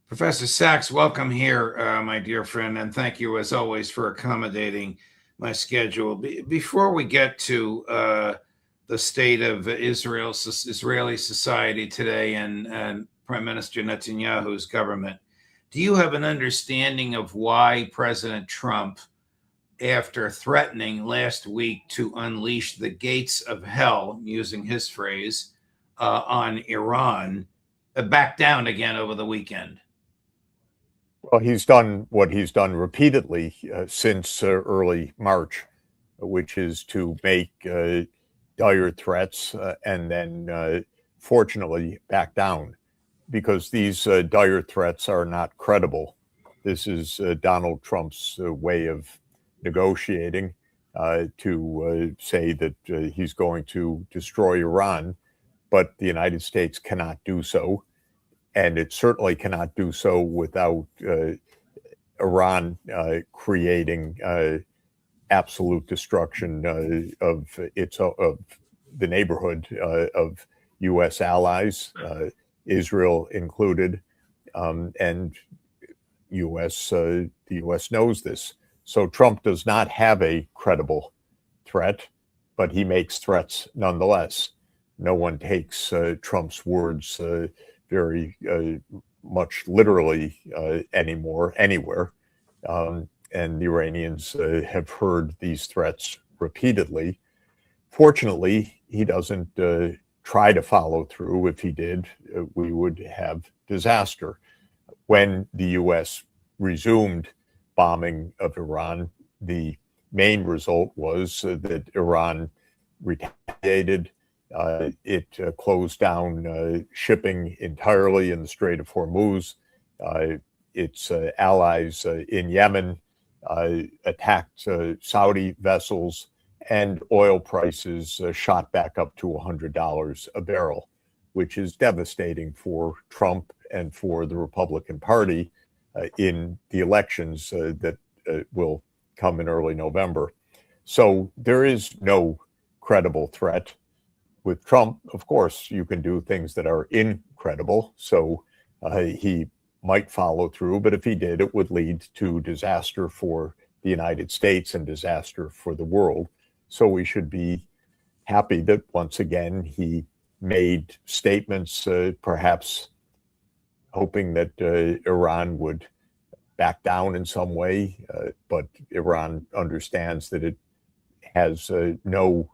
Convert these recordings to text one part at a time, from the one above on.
Professor Sachs, welcome here, my dear friend, and thank you as always for accommodating my schedule. Before we get to the state of Israeli society today and Prime Minister Netanyahu's government, do you have an understanding of why President Trump, after threatening last week to unleash the gates of hell, using his phrase, on Iran, backed down again over the weekend? Well, he's done what he's done repeatedly since early March, which is to make dire threats and then, fortunately, back down, because these dire threats are not credible. This is Donald Trump's way of negotiating to say that he's going to destroy Iran, but the United States cannot do so. And it certainly cannot do so without Iran creating absolute destruction of the neighborhood of U.S. allies, Israel included, and the U.S. knows this. So Trump does not have a credible threat, but he makes threats nonetheless. No one takes Trump's words very much literally anymore, anywhere. And the Iranians have heard these threats repeatedly. Fortunately, he doesn't try to follow through. If he did, we would have disaster. When the U.S. resumed bombing of Iran, the main result was that Iran retaliated. It closed down shipping entirely in the Strait of Hormuz. Its allies in Yemen attacked Saudi vessels, and oil prices shot back up to $100 a barrel, which is devastating for Trump and for the Republican Party in the elections that will come in early November. So there is no credible threat. With Trump, of course, you can do things that are incredible. So he might follow through, but if he did, it would lead to disaster for the United States and disaster for the world. So we should be happy that once again he made statements, perhaps hoping that Iran would back down in some way, but Iran understands that it has no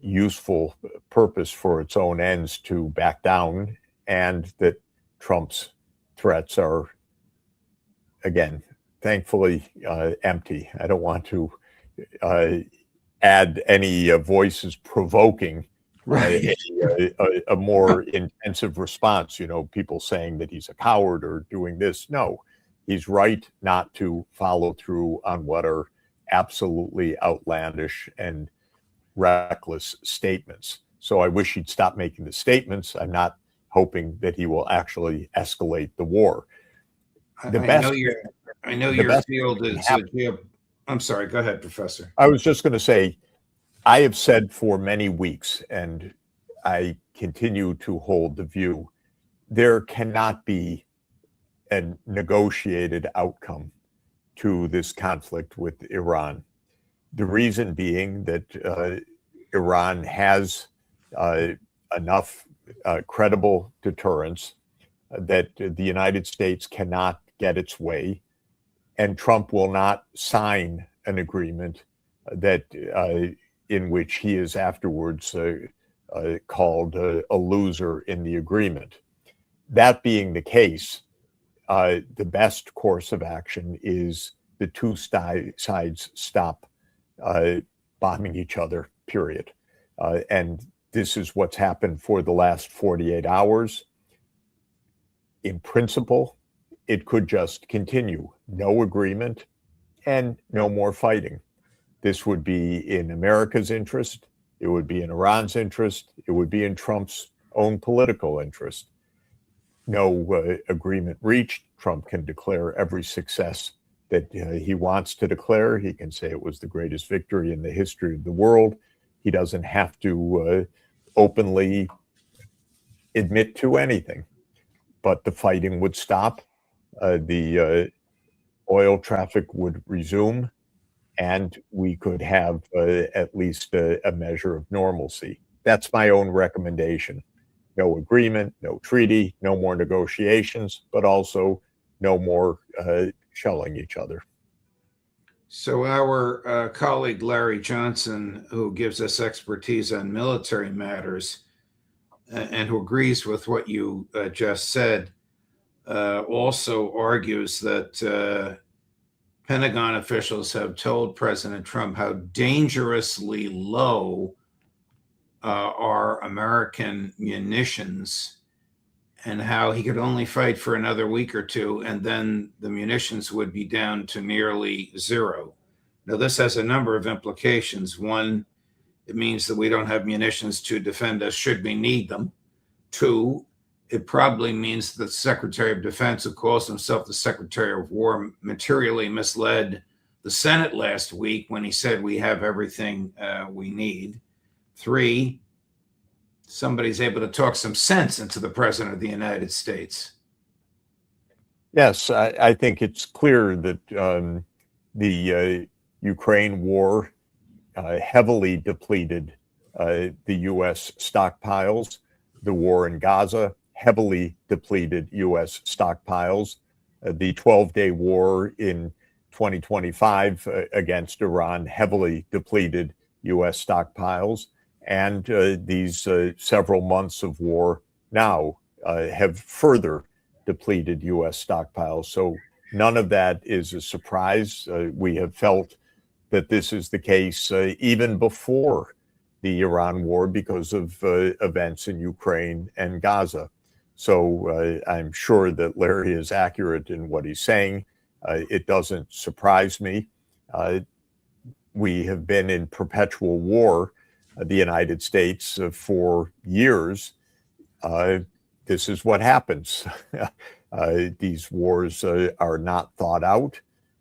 useful purpose for its own ends to back down, and that Trump's threats are, again, thankfully empty. I don't want to add any voices provoking a more intensive response, people saying that he's a coward or doing this. No, he's right not to follow through on what are absolutely outlandish and reckless statements. So I wish he'd stop making the statements. I'm not hoping that he will actually escalate the war. I know your field is. I'm sorry. Go ahead, Professor. I was just going to say, I have said for many weeks, and I continue to hold the view, there cannot be a negotiated outcome to this conflict with Iran. The reason being that Iran has enough credible deterrence that the United States cannot get its way, and Trump will not sign an agreement that in which he is afterwards called a loser in the agreement. That being the case, the best course of action is the two sides stop bombing each other, period. And this is what's happened for the last 48 hours. In principle, it could just continue. No agreement and no more fighting. This would be in America's interest. It would be in Iran's interest. It would be in Trump's own political interest. No agreement reached. Trump can declare every success that he wants to declare. He can say it was the greatest victory in the history of the world. He doesn't have to openly admit to anything. but the fighting would stop, the oil traffic would resume, and we could have at least a measure of normalcy. That's my own recommendation. No agreement, no treaty, no more negotiations, but also no more shelling each other. So our colleague Larry Johnson, who gives us expertise on military matters and who agrees with what you just said, also argues that Pentagon officials have told President Trump how dangerously low are American munitions and how he could only fight for another week or two, and then the munitions would be down to nearly zero. Now, this has a number of implications. One, it means that we don't have munitions to defend us should we need them. Two, it probably means that the Secretary of Defense, who calls himself the Secretary of War, materially misled the Senate last week when he said we have everything we need. Three, somebody's able to talk some sense into the President of the United States. Yes, I think it's clear that the Ukraine war heavily depleted the U.S. stockpiles. The war in Gaza heavily depleted U.S. stockpiles. The 12-day war in 2025 against Iran heavily depleted U.S. stockpiles. And these several months of war now have further depleted U.S. stockpiles. So none of that is a surprise. We have felt that this is the case even before the Iran war because of events in Ukraine and Gaza. So I'm sure that Larry is accurate in what he's saying. It doesn't surprise me. We have been in perpetual war, the United States, for years. This is what happens. These wars are not thought out.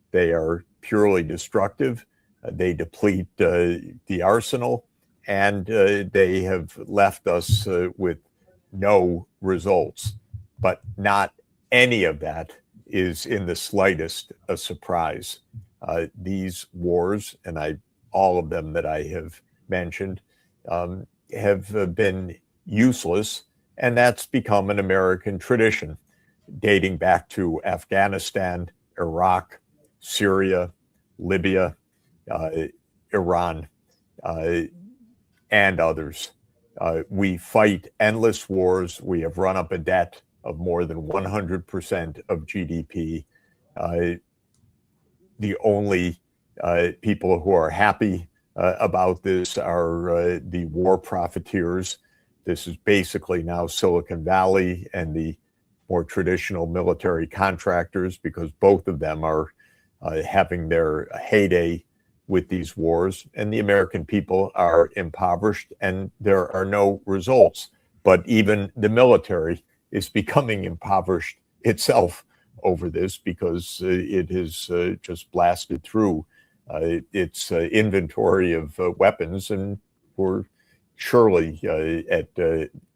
They are purely destructive. They deplete the arsenal, and they have left us with no results. But not any of that is in the slightest a surprise. These wars, and all of them that I have mentioned, have been useless, and that's become an American tradition dating back to Afghanistan, Iraq, Syria, Libya, Iran, and others. We fight endless wars. We have run up a debt of more than 100% of GDP. The only people who are happy about this are the war profiteers. This is basically now Silicon Valley and the more traditional military contractors, because both of them are having their heyday with these wars, and the American people are impoverished and there are no results. But even the military is becoming impoverished itself over this because it has just blasted through its inventory of weapons, and we're surely at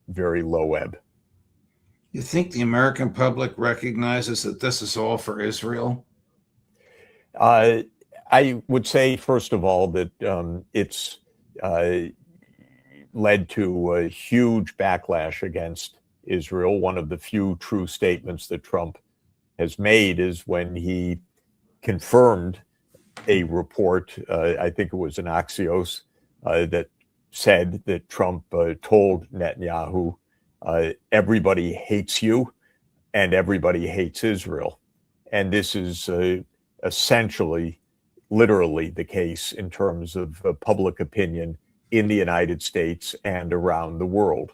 very low ebb. You think the American public recognizes that this is all for Israel? I would say, first of all, that it's led to a huge backlash against Israel. One of the few true statements that Trump has made is when he confirmed a report, I think it was an Axios, that said that Trump told Netanyahu, everybody hates you and everybody hates Israel. And this is essentially, literally the case in terms of public opinion in the United States and around the world.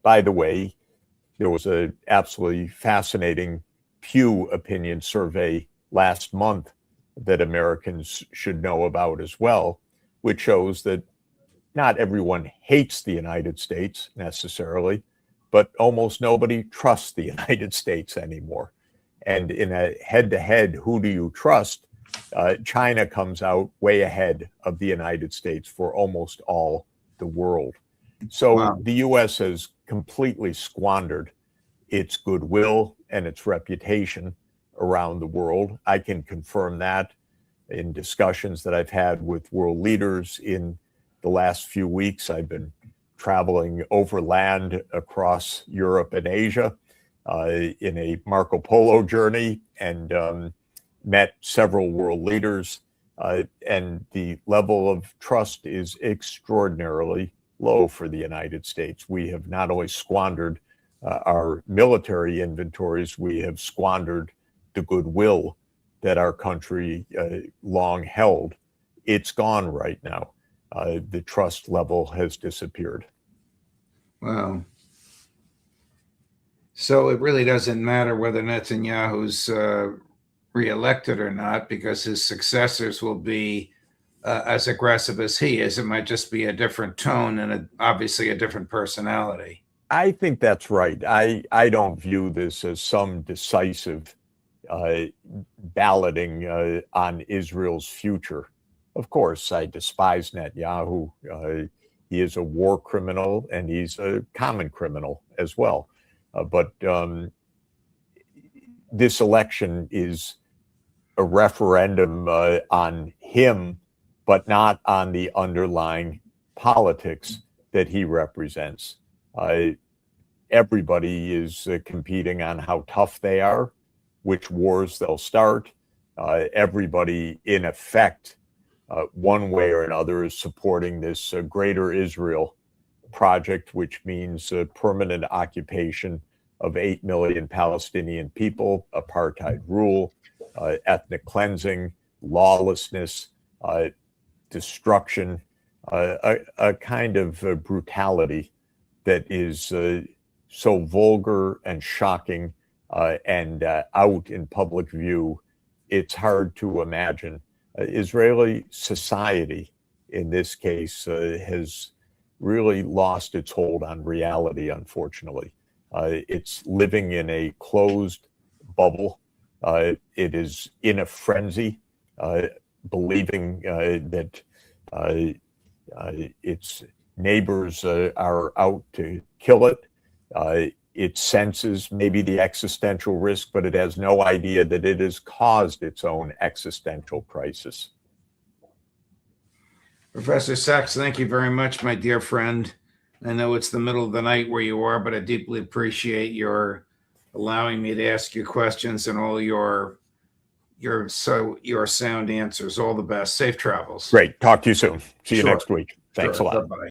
By the way, there was an absolutely fascinating Pew opinion survey last month that Americans should know about as well, which shows that not everyone hates the United States necessarily, but almost nobody trusts the United States anymore. And in a head-to-head, who do you trust? China comes out way ahead of the United States for almost all the world. So wow. The U.S. has completely squandered its goodwill and its reputation around the world. I can confirm that in discussions that I've had with world leaders in the last few weeks. I've been traveling overland across Europe and Asia in a Marco Polo journey, and met several world leaders. And the level of trust is extraordinarily low for the United States. We have not only squandered our military inventories, we have squandered the goodwill that our country long held. It's gone right now. The trust level has disappeared. Wow. So it really doesn't matter whether Netanyahu's reelected or not, because his successors will be as aggressive as he is. It might just be a different tone and obviously a different personality. I think that's right. I don't view this as some decisive balloting on Israel's future. Of course, I despise Netanyahu. He is a war criminal and he's a common criminal as well. But this election is a referendum on him, but not on the underlying politics that he represents. Everybody is competing on how tough they are, which wars they'll start. Everybody, in effect, one way or another, is supporting this Greater Israel project, which means permanent occupation of 8 million Palestinian people, apartheid rule, ethnic cleansing, lawlessness, destruction, a kind of brutality that is so vulgar and shocking and out in public view, it's hard to imagine. Israeli society, in this case, has really lost its hold on reality, unfortunately. It's living in a closed bubble. It is in a frenzy, believing that its neighbors are out to kill it. It senses maybe the existential risk, but it has no idea that it has caused its own existential crisis. Professor Sachs, thank you very much, my dear friend. I know it's the middle of the night where you are, but I deeply appreciate your allowing me to ask you questions and all your sound answers. All the best. Safe travels. Great. Talk to you soon. See you Sure. next week. Thanks Sure. a lot. Bye-bye.